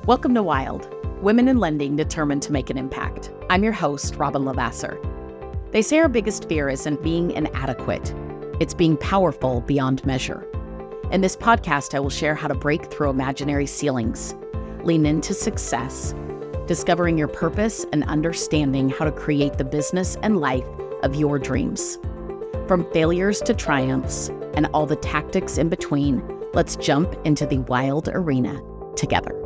Welcome to Wild, Women in Lending Determined to Make an Impact. I'm your host, Robyn LaVassaur. They say our biggest fear isn't being inadequate. It's being powerful beyond measure. In this podcast, I will share how to break through imaginary ceilings, lean into success, discovering your purpose, and understanding how to create the business and life of your dreams. From failures to triumphs and all the tactics in between, let's jump into the wild arena together.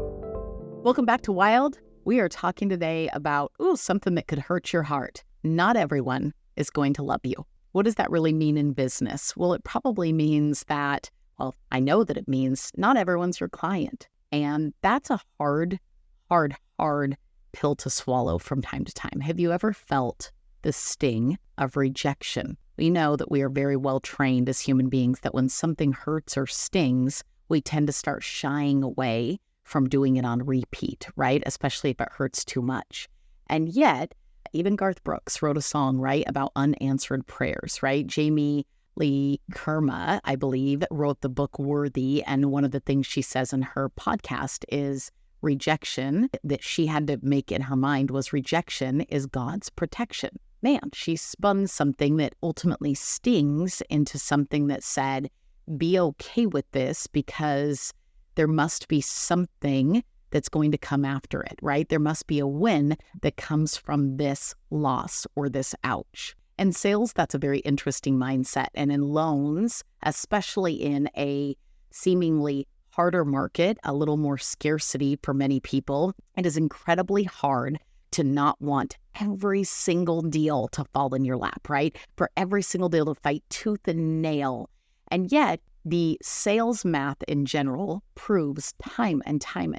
Welcome back to Wild. We are talking today about something that could hurt your heart. Not everyone is going to love you. What does that really mean in business? Well, it probably means that, I know that it means not everyone's your client. And that's a hard pill to swallow from time to time. Have you ever felt the sting of rejection? We know that we are very well trained as human beings that when something hurts or stings, we tend to start shying away from doing it on repeat, right? Especially if it hurts too much. And yet, even Garth Brooks wrote a song, right, about unanswered prayers, right? Jamie Lee Curma, I believe, wrote the book Worthy. And one of the things she says in her podcast is rejection that she had to make in her mind was rejection is God's protection. Man, she spun something that ultimately stings into something that said, be okay with this because there must be something that's going to come after it, right? There must be a win that comes from this loss or this ouch. In sales, that's a very interesting mindset. And in loans, especially in a seemingly harder market, a little more scarcity for many people, it is incredibly hard to not want every single deal to fall in your lap, right? For every single deal to fight tooth and nail. And yet, the sales math in general proves time and time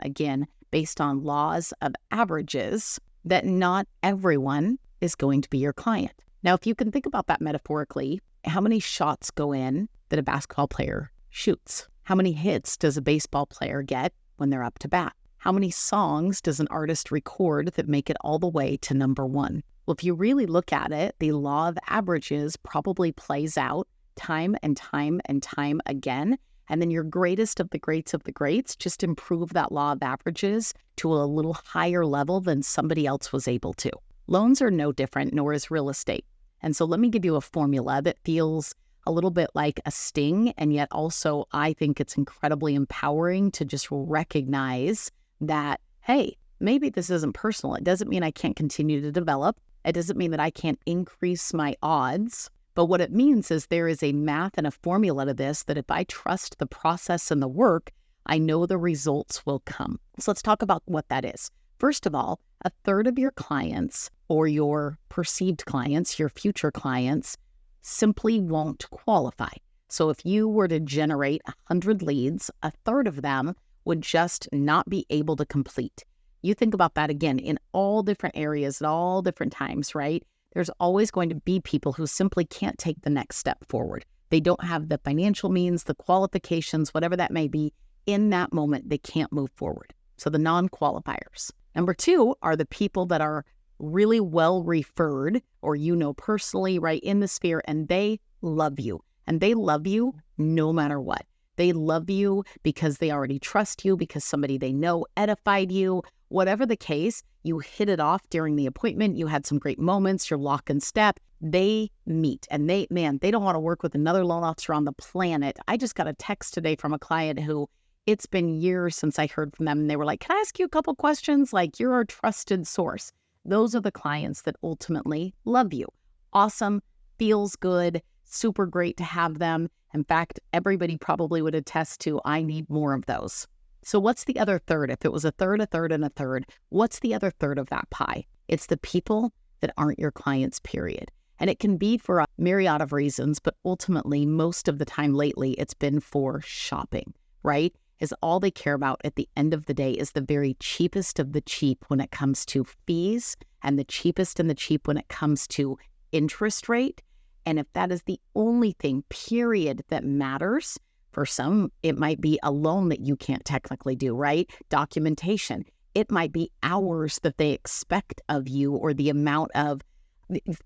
again, based on laws of averages, that not everyone is going to be your client. Now, if you can think about that metaphorically, how many shots go in that a basketball player shoots? How many hits does a baseball player get when they're up to bat? How many songs does an artist record that make it all the way to number one? Well, if you really look at it, the law of averages probably plays out time and time again. And then your greatest of the greats just improve that law of averages to a little higher level than somebody else was able to. Loans are no different, nor is real estate. And so let me give you a formula that feels a little bit like a sting. And yet also, I think it's incredibly empowering to just recognize that, hey, maybe this isn't personal. It doesn't mean I can't continue to develop. It doesn't mean that I can't increase my odds. But what it means is there is a math and a formula to this that if I trust the process and the work, I know the results will come. So let's talk about what that is. First of all, a third of your clients or your perceived clients, your future clients, simply won't qualify. So if you were to generate 100 leads, a third of them would just not be able to complete. You think about that again in all different areas at all different times, right? There's always going to be people who simply can't take the next step forward. They don't have the financial means, the qualifications, whatever that may be. In that moment, they can't move forward. So the non-qualifiers. Number two are the people that are really well referred or personally, right, in the sphere, and they love you. And they love you no matter what. They love you because they already trust you, because somebody they know edified you. Whatever the case, you hit it off during the appointment. You had some great moments. You're lock and step. They meet and they don't want to work with another loan officer on the planet. I just got a text today from a client who it's been years since I heard from them. And they were like, can I ask you a couple questions? Like, you're our trusted source. Those are the clients that ultimately love you. Awesome. Feels good. Super great to have them. In fact, everybody probably would attest to, I need more of those. So what's the other third? If it was a third, and a third, what's the other third of that pie? It's the people that aren't your clients, period. And it can be for a myriad of reasons, but ultimately, most of the time lately, it's been for shopping, right? Is all they care about at the end of the day is the very cheapest of the cheap when it comes to fees and the cheapest and the cheap when it comes to interest rate. And if that is the only thing, period, that matters, for some, it might be a loan that you can't technically do, right? Documentation. It might be hours that they expect of you or the amount of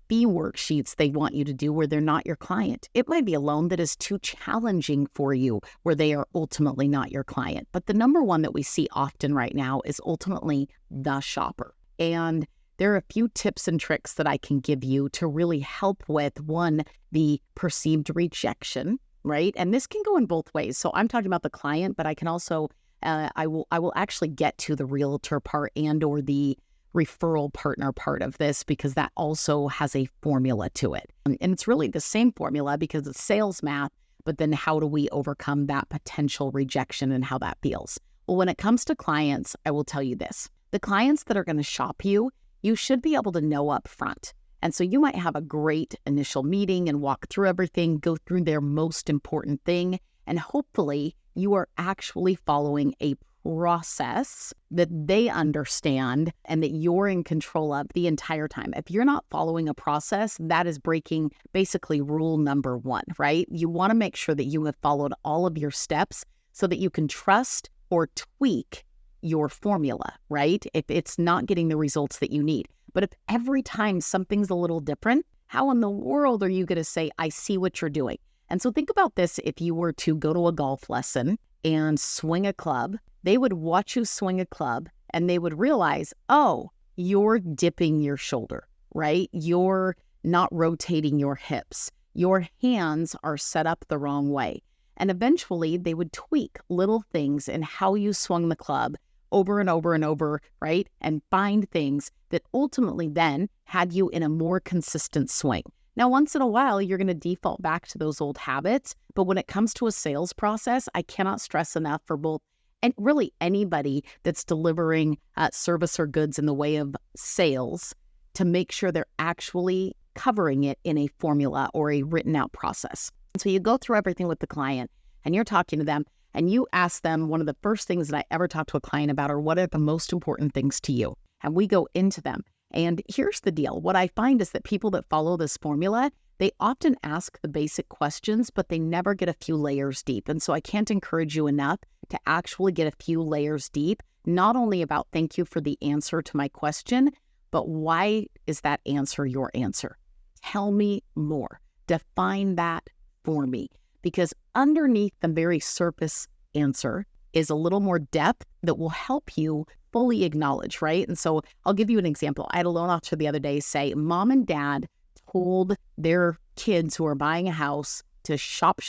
fee worksheets they want you to do where they're not your client. It might be a loan that is too challenging for you where they are ultimately not your client. But the number one that we see often right now is ultimately the shopper. And there are a few tips and tricks that I can give you to really help with, one, the perceived rejection, right? And this can go in both ways. So I'm talking about the client, but I can also, I will actually get to the realtor part and or the referral partner part of this, because that also has a formula to it. And it's really the same formula because it's sales math, but then how do we overcome that potential rejection and how that feels? Well, when it comes to clients, I will tell you this. The clients that are going to shop you should be able to know up front. And so you might have a great initial meeting and walk through everything, go through their most important thing, and hopefully you are actually following a process that they understand and that you're in control of the entire time. If you're not following a process, that is breaking basically rule number one, right? You want to make sure that you have followed all of your steps so that you can trust or tweak your formula, right? If it's not getting the results that you need. But if every time something's a little different, how in the world are you going to say, I see what you're doing? And so think about this. If you were to go to a golf lesson and swing a club, they would watch you swing a club and they would realize, oh, you're dipping your shoulder, right? You're not rotating your hips. Your hands are set up the wrong way. And eventually they would tweak little things in how you swung the club over and over and over, right? And find things that ultimately then had you in a more consistent swing. Now, once in a while, you're going to default back to those old habits. But when it comes to a sales process, I cannot stress enough for both, and really anybody that's delivering service or goods in the way of sales, to make sure they're actually covering it in a formula or a written out process. And so you go through everything with the client and you're talking to them and you ask them, one of the first things that I ever talk to a client about are, what are the most important things to you? And we go into them. And here's the deal. What I find is that people that follow this formula, they often ask the basic questions, but they never get a few layers deep. And so I can't encourage you enough to actually get a few layers deep, not only about thank you for the answer to my question, but why is that answer your answer? Tell me more. Define that for me. Because underneath the very surface answer is a little more depth that will help you fully acknowledge, right? And so I'll give you an example. I had a loan officer the other day say, mom and dad told their kids who are buying a house to shop,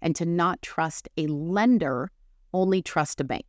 and to not trust a lender, only trust a bank.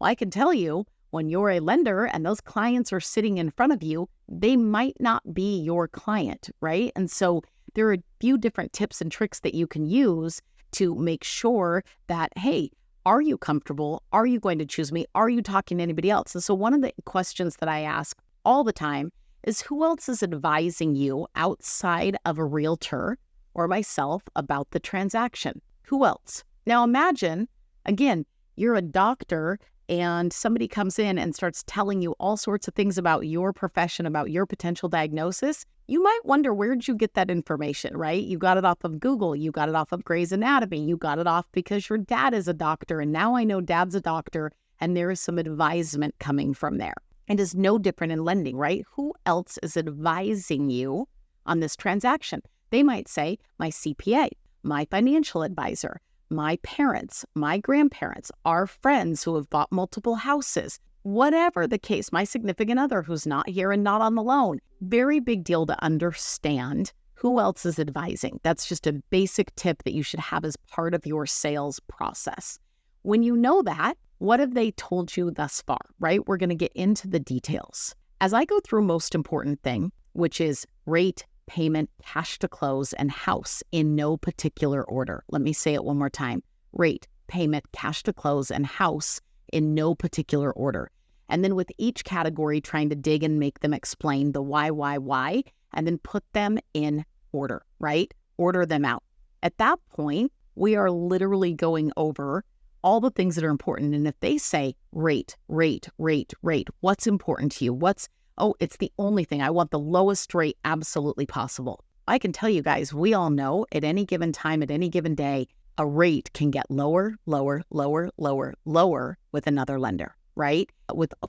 Well, I can tell you, when you're a lender and those clients are sitting in front of you, they might not be your client, right? And so there are a few different tips and tricks that you can use to make sure that, hey, are you comfortable? Are you going to choose me? Are you talking to anybody else? And so one of the questions that I ask all the time is, who else is advising you outside of a realtor or myself about the transaction? Who else? Now imagine, again, you're a doctor and somebody comes in and starts telling you all sorts of things about your profession, about your potential diagnosis. You might wonder, where did you get that information, right? You got it off of Google. You got it off of Grey's Anatomy. You got it off because your dad is a doctor. And now I know dad's a doctor and there is some advisement coming from there. It is no different in lending, right? Who else is advising you on this transaction? They might say, my CPA, my financial advisor, my parents, my grandparents, our friends who have bought multiple houses, whatever the case, my significant other who's not here and not on the loan. Very big deal to understand who else is advising. That's just a basic tip that you should have as part of your sales process. When you know that, what have they told you thus far, right? We're going to get into the details. As I go through most important thing, which is rate, payment, cash to close, and house in no particular order. Let me say it one more time. Rate, payment, cash to close, and house in no particular order. And then with each category, trying to dig and make them explain the why, and then put them in order, right? Order them out. At that point, we are literally going over all the things that are important. And if they say rate, what's important to you? It's the only thing. I want the lowest rate absolutely possible. I can tell you guys, we all know at any given time, at any given day, a rate can get lower with another lender, right?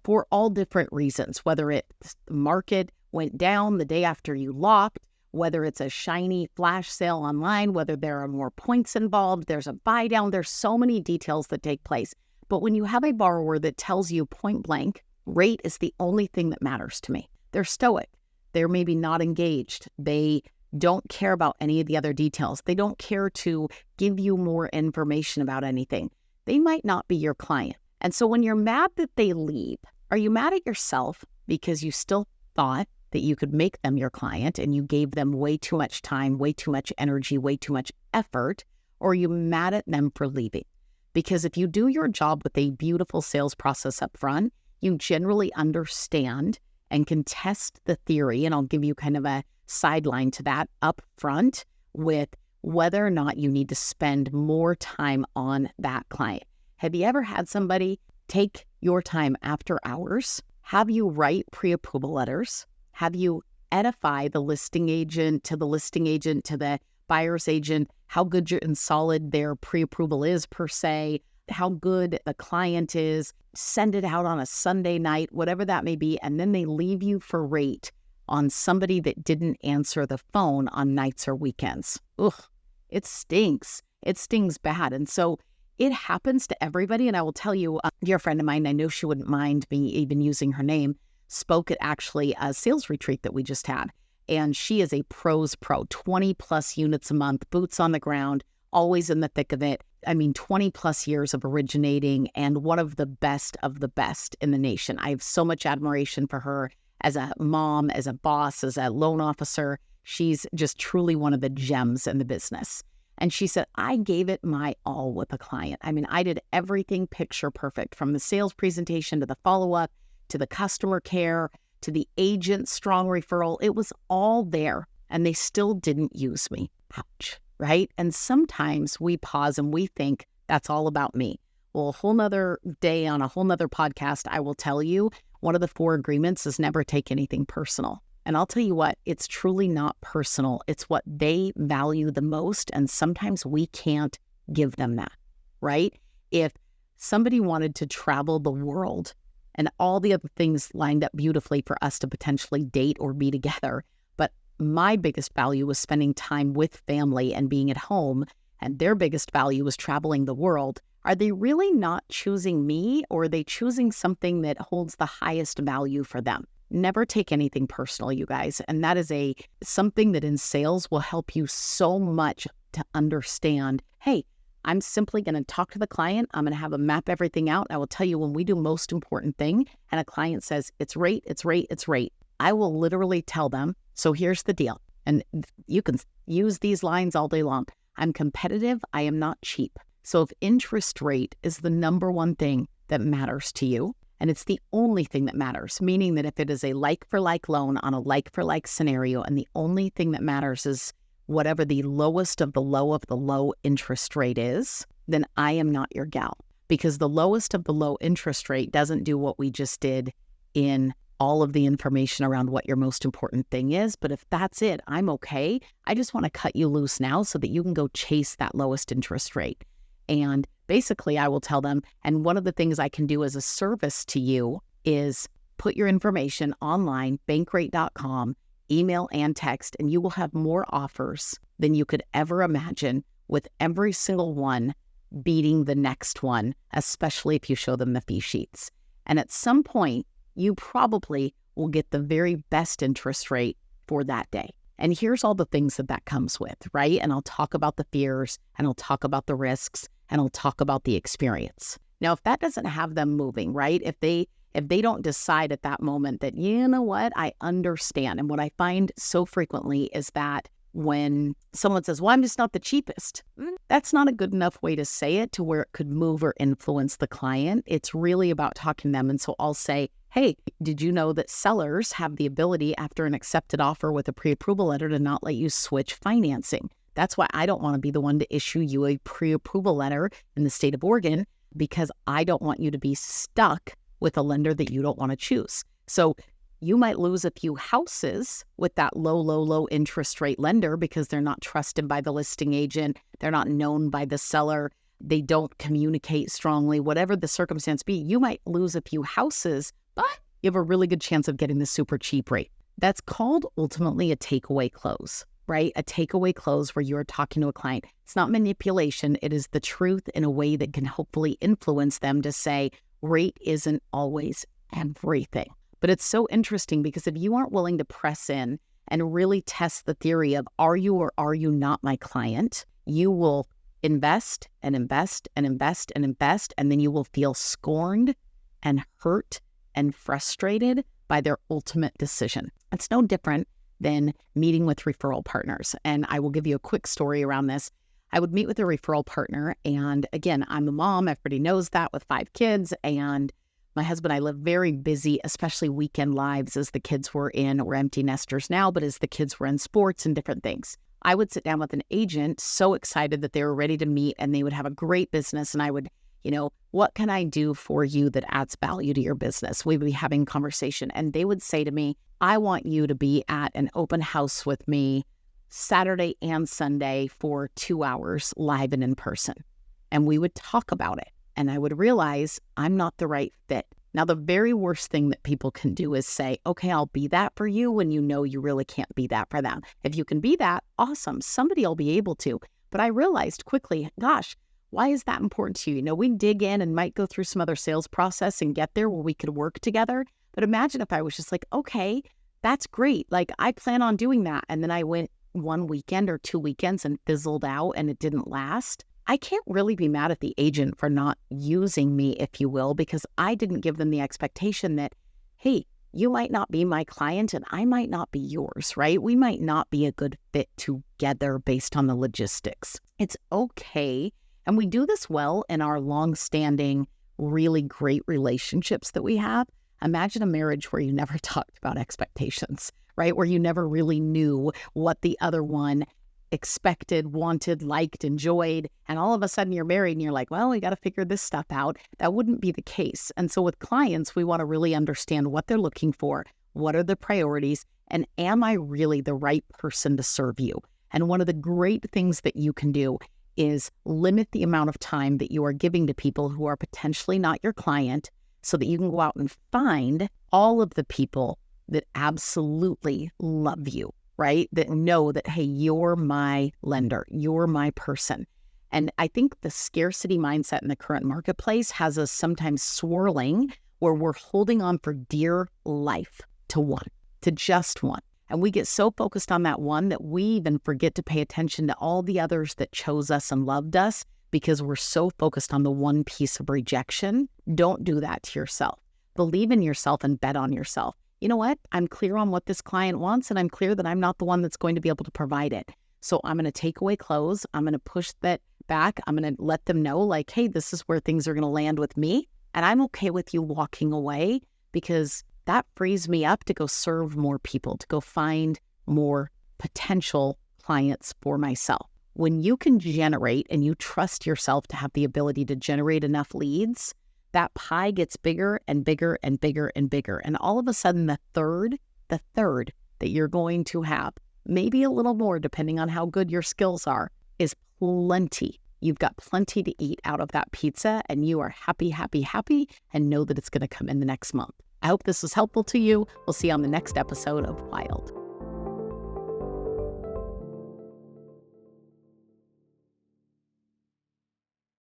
For all different reasons, whether it's market, went down the day after you locked, whether it's a shiny flash sale online, whether there are more points involved, there's a buy down, there's so many details that take place. But when you have a borrower that tells you point blank, rate is the only thing that matters to me. They're stoic. They're maybe not engaged. They don't care about any of the other details. They don't care to give you more information about anything. They might not be your client. And so when you're mad that they leave, are you mad at yourself because you still thought that you could make them your client and you gave them way too much time, way too much energy, way too much effort? Or are you mad at them for leaving? Because if you do your job with a beautiful sales process up front, you generally understand and can test the theory. And I'll give you kind of a sideline to that up front with whether or not you need to spend more time on that client. Have you ever had somebody take your time after hours, have you write pre-approval letters, have you edify the listing agent to the buyer's agent, how good and solid their pre-approval is per se, how good the client is, send it out on a Sunday night, whatever that may be, and then they leave you for rate on somebody that didn't answer the phone on nights or weekends. Ugh, it stinks. It stings bad. And so it happens to everybody. And I will tell you, a dear friend of mine, I know she wouldn't mind me even using her name, spoke at actually a sales retreat that we just had. And she is a pro's pro, 20 plus units a month, boots on the ground, always in the thick of it. 20 plus years of originating and one of the best in the nation. I have so much admiration for her as a mom, as a boss, as a loan officer. She's just truly one of the gems in the business. And she said, I gave it my all with a client. I did everything picture perfect, from the sales presentation to the follow-up, to the customer care, to the agent strong referral. It was all there, and they still didn't use me. Ouch, right? And sometimes we pause and we think that's all about me. Well, a whole nother day on a whole nother podcast, I will tell you, one of the 4 agreements is never take anything personal. And I'll tell you what, it's truly not personal. It's what they value the most. And sometimes we can't give them that, right? If somebody wanted to travel the world and all the other things lined up beautifully for us to potentially date or be together, but my biggest value was spending time with family and being at home, and their biggest value was traveling the world, are they really not choosing me, or are they choosing something that holds the highest value for them? Never take anything personal, you guys. And that is something that in sales will help you so much to understand, hey, I'm simply going to talk to the client. I'm going to have them map everything out. I will tell you when we do most important thing and a client says, it's rate. I will literally tell them, so here's the deal. And you can use these lines all day long. I'm competitive. I am not cheap. So if interest rate is the number one thing that matters to you, and it's the only thing that matters, meaning that if it is a like-for-like loan on a like-for-like scenario, and the only thing that matters is whatever the lowest of the low interest rate is, then I am not your gal. Because the lowest of the low interest rate doesn't do what we just did in all of the information around what your most important thing is. But if that's it, I'm okay. I just want to cut you loose now so that you can go chase that lowest interest rate. And basically, I will tell them, and one of the things I can do as a service to you is put your information online, bankrate.com, email and text, and you will have more offers than you could ever imagine, with every single one beating the next one, especially if you show them the fee sheets. And at some point, you probably will get the very best interest rate for that day. And here's all the things that comes with, right? And I'll talk about the fears, and I'll talk about the risks, and I'll talk about the experience. Now, if that doesn't have them moving, right? If they don't decide at that moment that, you know what, I understand. And what I find so frequently is that when someone says, well, I'm just not the cheapest, that's not a good enough way to say it to where it could move or influence the client. It's really about talking to them. And so I'll say, hey, did you know that sellers have the ability after an accepted offer with a pre-approval letter to not let you switch financing? That's why I don't want to be the one to issue you a pre-approval letter in the state of Oregon, because I don't want you to be stuck with a lender that you don't want to choose. So you might lose a few houses with that low interest rate lender because they're not trusted by the listing agent. They're not known by the seller. They don't communicate strongly. Whatever the circumstance be, you might lose a few houses, but you have a really good chance of getting the super cheap rate. That's called ultimately a takeaway close, right? A takeaway close where you're talking to a client. It's not manipulation. It is the truth in a way that can hopefully influence them to say, rate isn't always everything. But it's so interesting because if you aren't willing to press in and really test the theory of are you or are you not my client, you will invest and invest and invest and invest, and then you will feel scorned and hurt and frustrated by their ultimate decision. It's no different than meeting with referral partners. And I will give you a quick story around this. I would meet with a referral partner, and again, I'm a mom, everybody knows that, with 5 kids, and my husband and I live very busy, especially weekend lives as the kids were in, we're empty nesters now, but as the kids were in sports and different things. I would sit down with an agent so excited that they were ready to meet and they would have a great business, and I would, what can I do for you that adds value to your business? We would be having conversation, and they would say to me, I want you to be at an open house with me Saturday and Sunday for 2 hours live and in person. And we would talk about it. And I would realize I'm not the right fit. Now, the very worst thing that people can do is say, okay, I'll be that for you when you know you really can't be that for them. If you can be that, awesome. Somebody will be able to. But I realized quickly, gosh, why is that important to you? We dig in and might go through some other sales process and get there where we could work together. But imagine if I was just like, okay, that's great. Like, I plan on doing that. And then I went 1 weekend or 2 weekends and fizzled out and it didn't last. I can't really be mad at the agent for not using me, if you will, because I didn't give them the expectation that, hey, you might not be my client and I might not be yours, right? We might not be a good fit together based on the logistics. It's okay. And we do this well in our long-standing, really great relationships that we have. Imagine a marriage where you never talked about expectations, right? Where you never really knew what the other one expected, wanted, liked, enjoyed, and all of a sudden you're married and you're like, well, we got to figure this stuff out. That wouldn't be the case. And so with clients, we want to really understand what they're looking for, what are the priorities, and am I really the right person to serve you? And one of the great things that you can do is limit the amount of time that you are giving to people who are potentially not your client so that you can go out and find all of the people that absolutely love you, right? That know that, hey, you're my lender, you're my person. And I think the scarcity mindset in the current marketplace has us sometimes swirling where we're holding on for dear life to just one. And we get so focused on that one that we even forget to pay attention to all the others that chose us and loved us because we're so focused on the one piece of rejection. Don't do that to yourself. Believe in yourself and bet on yourself. You know what? I'm clear on what this client wants, and I'm clear that I'm not the one that's going to be able to provide it. So I'm going to take away close. I'm going to push that back. I'm going to let them know, like, hey, this is where things are going to land with me. And I'm okay with you walking away because that frees me up to go serve more people, to go find more potential clients for myself. When you can generate and you trust yourself to have the ability to generate enough leads, that pie gets bigger and bigger and bigger and bigger. And all of a sudden, the third that you're going to have, maybe a little more depending on how good your skills are, is plenty. You've got plenty to eat out of that pizza and you are happy, happy, happy, and know that it's going to come in the next month. I hope this was helpful to you. We'll see you on the next episode of Wild.